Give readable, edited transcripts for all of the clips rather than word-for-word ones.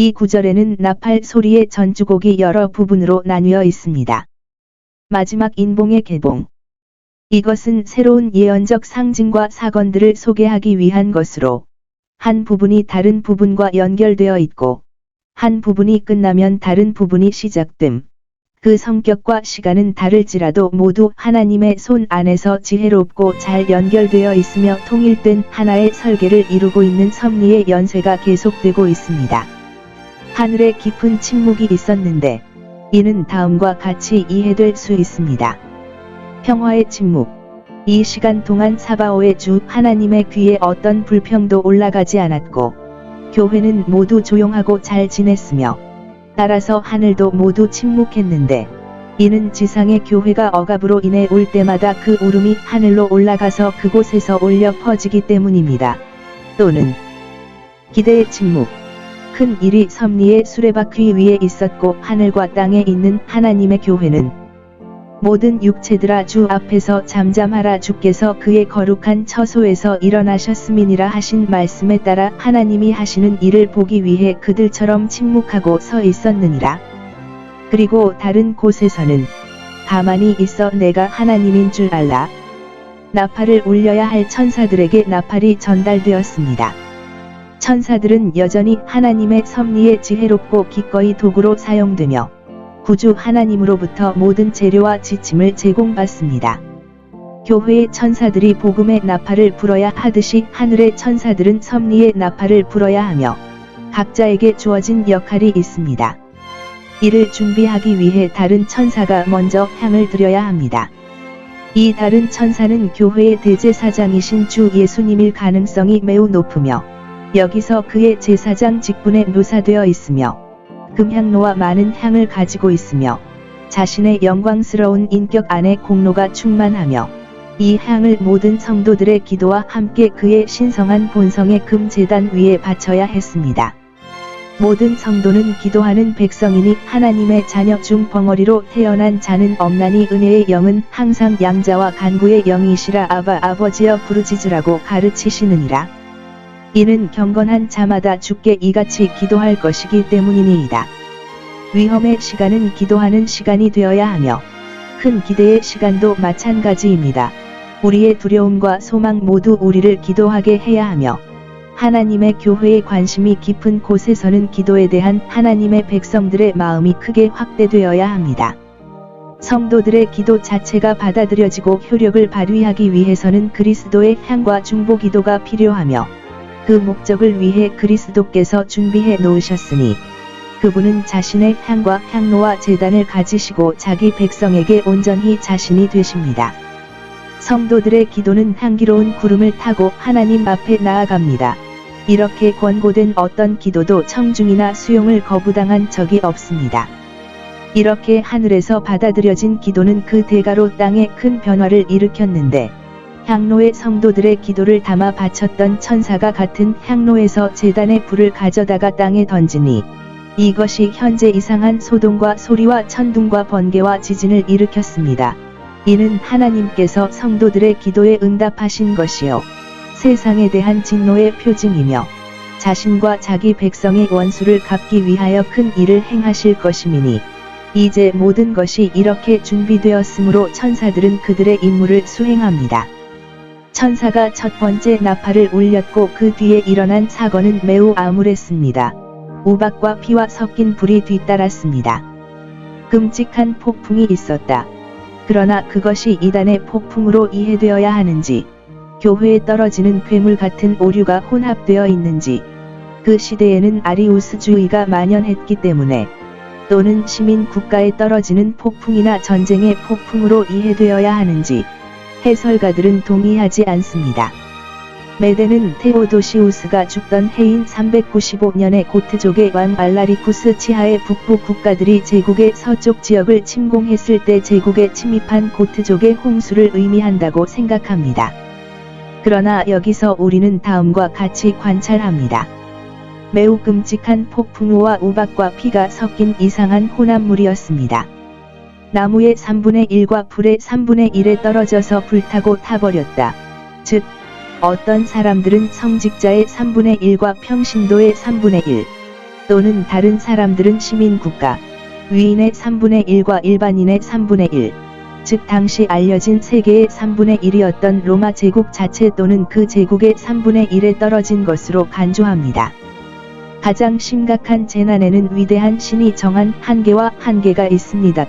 이 구절에는 나팔 소리의 전주곡이 여러 부분으로 나뉘어 있습니다. 마지막 인봉의 개봉. 이것은 새로운 예언적 상징과 사건들을 소개하기 위한 것으로 한 부분이 다른 부분과 연결되어 있고 한 부분이 끝나면 다른 부분이 시작됨. 그 성격과 시간은 다를지라도 모두 하나님의 손 안에서 지혜롭고 잘 연결되어 있으며 통일된 하나의 설계를 이루고 있는 섭리의 연쇄가 계속되고 있습니다. 하늘에 깊은 침묵이 있었는데 이는 다음과 같이 이해될 수 있습니다. 평화의 침묵. 이 시간 동안 사바오의 주 하나님의 귀에 어떤 불평도 올라가지 않았고 교회는 모두 조용하고 잘 지냈으며 따라서 하늘도 모두 침묵했는데 이는 지상의 교회가 억압으로 인해 올 때마다 그 울음이 하늘로 올라가서 그곳에서 울려 퍼지기 때문입니다. 또는 기대의 침묵. 큰 일이 섭리의 수레바퀴 위에 있었고 하늘과 땅에 있는 하나님의 교회는 모든 육체들아 주 앞에서 잠잠하라 주께서 그의 거룩한 처소에서 일어나셨음이니라 하신 말씀에 따라 하나님이 하시는 일을 보기 위해 그들처럼 침묵하고 서 있었느니라. 그리고 다른 곳에서는 가만히 있어 내가 하나님인 줄 알라. 나팔을 울려야 할 천사들에게 나팔이 전달되었습니다. 천사들은 여전히 하나님의 섭리에 지혜롭고 기꺼이 도구로 사용되며 구주 하나님으로부터 모든 재료와 지침을 제공받습니다. 교회의 천사들이 복음의 나팔을 불어야 하듯이 하늘의 천사들은 섭리의 나팔을 불어야 하며 각자에게 주어진 역할이 있습니다. 이를 준비하기 위해 다른 천사가 먼저 향을 드려야 합니다. 이 다른 천사는 교회의 대제사장이신 주 예수님일 가능성이 매우 높으며 여기서 그의 제사장 직분에 묘사되어 있으며 금향로와 많은 향을 가지고 있으며 자신의 영광스러운 인격 안에 공로가 충만하며 이 향을 모든 성도들의 기도와 함께 그의 신성한 본성의 금 제단 위에 바쳐야 했습니다. 모든 성도는 기도하는 백성이니 하나님의 자녀 중 벙어리로 태어난 자는 없나니 은혜의 영은 항상 양자와 간구의 영이시라 아바 아버지여 부르짖으라고 가르치시느니라. 이는 경건한 자마다 주께 이같이 기도할 것이기 때문이니이다. 위험의 시간은 기도하는 시간이 되어야 하며 큰 기대의 시간도 마찬가지입니다. 우리의 두려움과 소망 모두 우리를 기도하게 해야 하며 하나님의 교회의 관심이 깊은 곳에서는 기도에 대한 하나님의 백성들의 마음이 크게 확대되어야 합니다. 성도들의 기도 자체가 받아들여지고 효력을 발휘하기 위해서는 그리스도의 향과 중보 기도가 필요하며 그 목적을 위해 그리스도께서 준비해 놓으셨으니 그분은 자신의 향과 향로와 제단을 가지시고 자기 백성에게 온전히 자신이 되십니다. 성도들의 기도는 향기로운 구름을 타고 하나님 앞에 나아갑니다. 이렇게 권고된 어떤 기도도 청중이나 수용을 거부당한 적이 없습니다. 이렇게 하늘에서 받아들여진 기도는 그 대가로 땅에 큰 변화를 일으켰는데 향로의 성도들의 기도를 담아 바쳤던 천사가 같은 향로에서 제단의 불을 가져다가 땅에 던지니 이것이 현재 이상한 소동과 소리와 천둥과 번개와 지진을 일으켰습니다. 이는 하나님께서 성도들의 기도에 응답하신 것이요 세상에 대한 진노의 표징이며 자신과 자기 백성의 원수를 갚기 위하여 큰 일을 행하실 것임이니 이제 모든 것이 이렇게 준비되었으므로 천사들은 그들의 임무를 수행합니다. 천사가 첫 번째 나팔을 울렸고 그 뒤에 일어난 사건은 매우 암울했습니다. 우박과 피와 섞인 불이 뒤따랐습니다. 끔찍한 폭풍이 있었다. 그러나 그것이 이단의 폭풍으로 이해되어야 하는지, 교회에 떨어지는 괴물 같은 오류가 혼합되어 있는지, 그 시대에는 아리우스주의가 만연했기 때문에, 또는 시민 국가에 떨어지는 폭풍이나 전쟁의 폭풍으로 이해되어야 하는지, 해설가들은 동의하지 않습니다. 메데는 테오도시우스가 죽던 해인 395년에 고트족의 왕 알라리쿠스 치하의 북부 국가들이 제국의 서쪽 지역을 침공했을 때 제국에 침입한 고트족의 홍수를 의미한다고 생각합니다. 그러나 여기서 우리는 다음과 같이 관찰합니다. 매우 끔찍한 폭풍우와 우박과 피가 섞인 이상한 혼합물이었습니다. 나무의 3분의 1과 불의 3분의 1에 떨어져서 불타고 타버렸다. 즉, 어떤 사람들은 성직자의 3분의 1과 평신도의 3분의 1, 또는 다른 사람들은 시민국가, 위인의 3분의 1과 일반인의 3분의 1, 즉 당시 알려진 세계의 3분의 1이었던 로마 제국 자체 또는 그 제국의 3분의 1에 떨어진 것으로 간주합니다. 가장 심각한 재난에는 위대한 신이 정한 한계와 한계가 있습니다.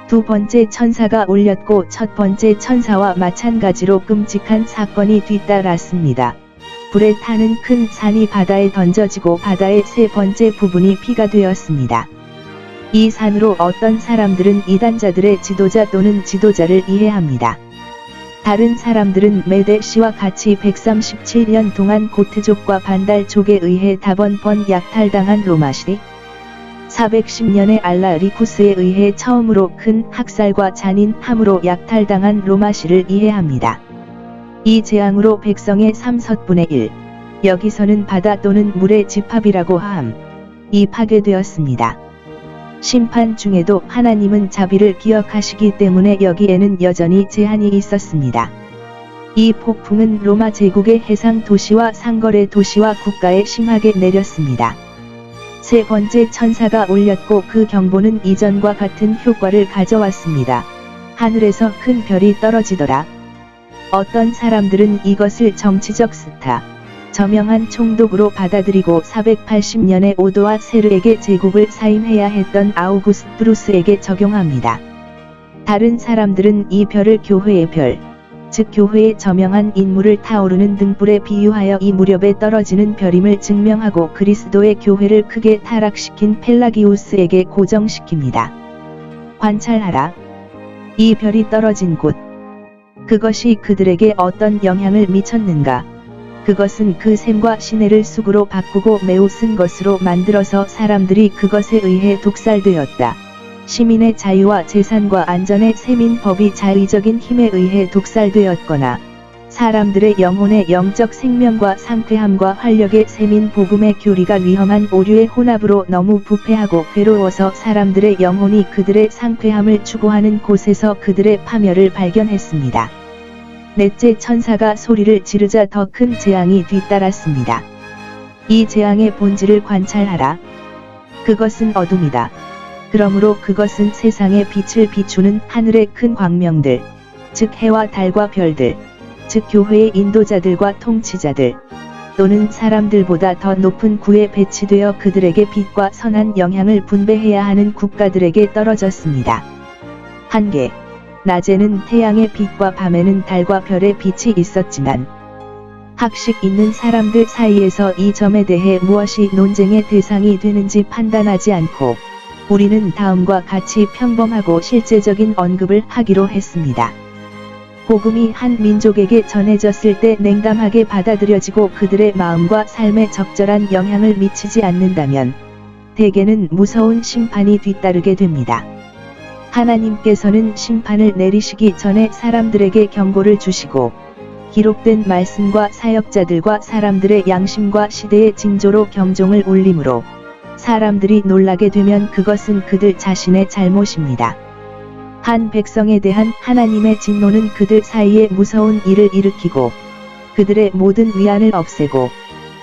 두 번째 천사가 올렸고 첫 번째 천사와 마찬가지로 끔찍한 사건이 뒤따랐습니다. 불에 타는 큰 산이 바다에 던져지고 바다의 세 번째 부분이 피가 되었습니다. 이 산으로 어떤 사람들은 이단자들의 지도자 또는 지도자를 이해합니다. 다른 사람들은 메데 씨와 같이 137년 동안 고트족과 반달족에 의해 다번번 약탈당한 로마시, 410년에 알라리쿠스에 의해 처음으로 큰 학살과 잔인함으로 약탈당한 로마시를 이해합니다. 이 재앙으로 백성의 3분의 1, 여기서는 바다 또는 물의 집합이라고 함이 파괴되었습니다. 심판 중에도 하나님은 자비를 기억하시기 때문에 여기에는 여전히 제한이 있었습니다. 이 폭풍은 로마 제국의 해상 도시와 상거래 도시와 국가에 심하게 내렸습니다. 세 번째 천사가 올렸고 그 경보는 이전과 같은 효과를 가져왔습니다. 하늘에서 큰 별이 떨어지더라. 어떤 사람들은 이것을 정치적 스타, 저명한 총독으로 받아들이고 480년에 오도와 세르에게 제국을 사임해야 했던 아우구스투루스에게 적용합니다. 다른 사람들은 이 별을 교회의 별, 즉 교회의 저명한 인물을 타오르는 등불에 비유하여 이 무렵에 떨어지는 별임을 증명하고 그리스도의 교회를 크게 타락시킨 펠라기우스에게 고정시킵니다. 관찰하라. 이 별이 떨어진 곳. 그것이 그들에게 어떤 영향을 미쳤는가? 그것은 그 샘과 시내를 쑥으로 바꾸고 매우 쓴 것으로 만들어서 사람들이 그것에 의해 독살되었다. 시민의 자유와 재산과 안전의 셈인 법이 자의적인 힘에 의해 독살되었거나 사람들의 영혼의 영적 생명과 상쾌함과 활력의 셈인 복음의 교리가 위험한 오류의 혼합으로 너무 부패하고 괴로워서 사람들의 영혼이 그들의 상쾌함을 추구하는 곳에서 그들의 파멸을 발견했습니다. 넷째 천사가 소리를 지르자 더 큰 재앙이 뒤따랐습니다. 이 재앙의 본질을 관찰하라. 그것은 어둠이다. 그러므로 그것은 세상의 빛을 비추는 하늘의 큰 광명들, 즉 해와 달과 별들, 즉 교회의 인도자들과 통치자들, 또는 사람들보다 더 높은 구에 배치되어 그들에게 빛과 선한 영향을 분배해야 하는 국가들에게 떨어졌습니다. 한계. 낮에는 태양의 빛과 밤에는 달과 별의 빛이 있었지만 학식 있는 사람들 사이에서 이 점에 대해 무엇이 논쟁의 대상이 되는지 판단하지 않고 우리는 다음과 같이 평범하고 실제적인 언급을 하기로 했습니다. 복음이 한 민족에게 전해졌을 때 냉담하게 받아들여지고 그들의 마음과 삶에 적절한 영향을 미치지 않는다면 대개는 무서운 심판이 뒤따르게 됩니다. 하나님께서는 심판을 내리시기 전에 사람들에게 경고를 주시고 기록된 말씀과 사역자들과 사람들의 양심과 시대의 징조로 경종을 울림으로 사람들이 놀라게 되면 그것은 그들 자신의 잘못입니다. 한 백성에 대한 하나님의 진노는 그들 사이에 무서운 일을 일으키고 그들의 모든 위안을 없애고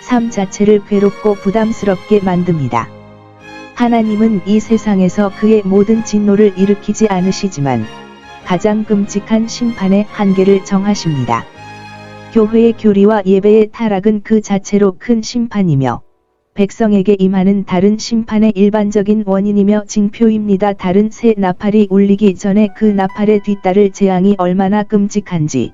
삶 자체를 괴롭고 부담스럽게 만듭니다. 하나님은 이 세상에서 그의 모든 진노를 일으키지 않으시지만 가장 끔찍한 심판의 한계를 정하십니다. 교회의 교리와 예배의 타락은 그 자체로 큰 심판이며 백성에게 임하는 다른 심판의 일반적인 원인이며 징표입니다. 다른 새 나팔이 울리기 전에 그 나팔에 뒤따를 재앙이 얼마나 끔찍한지,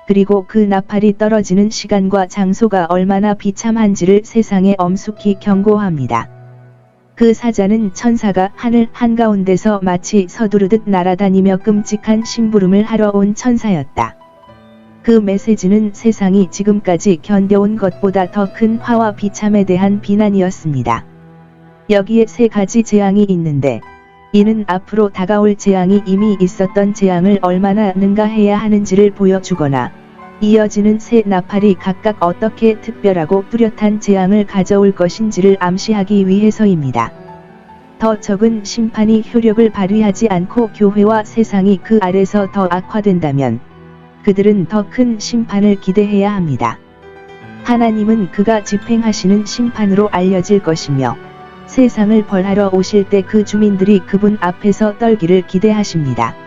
그리고 그 나팔이 떨어지는 시간과 장소가 얼마나 비참한지를 세상에 엄숙히 경고합니다. 그 사자는 천사가 하늘 한가운데서 마치 서두르듯 날아다니며 끔찍한 심부름을 하러 온 천사였다. 그 메시지는 세상이 지금까지 견뎌온 것보다 더 큰 화와 비참에 대한 비난이었습니다. 여기에 세 가지 재앙이 있는데 이는 앞으로 다가올 재앙이 이미 있었던 재앙을 얼마나 능가해야 하는지를 보여주거나 이어지는 세 나팔이 각각 어떻게 특별하고 뚜렷한 재앙을 가져올 것인지를 암시하기 위해서입니다. 더 적은 심판이 효력을 발휘하지 않고 교회와 세상이 그 아래서 더 악화된다면 그들은 더 큰 심판을 기대해야 합니다. 하나님은 그가 집행하시는 심판으로 알려질 것이며 세상을 벌하러 오실 때 그 주민들이 그분 앞에서 떨기를 기대하십니다.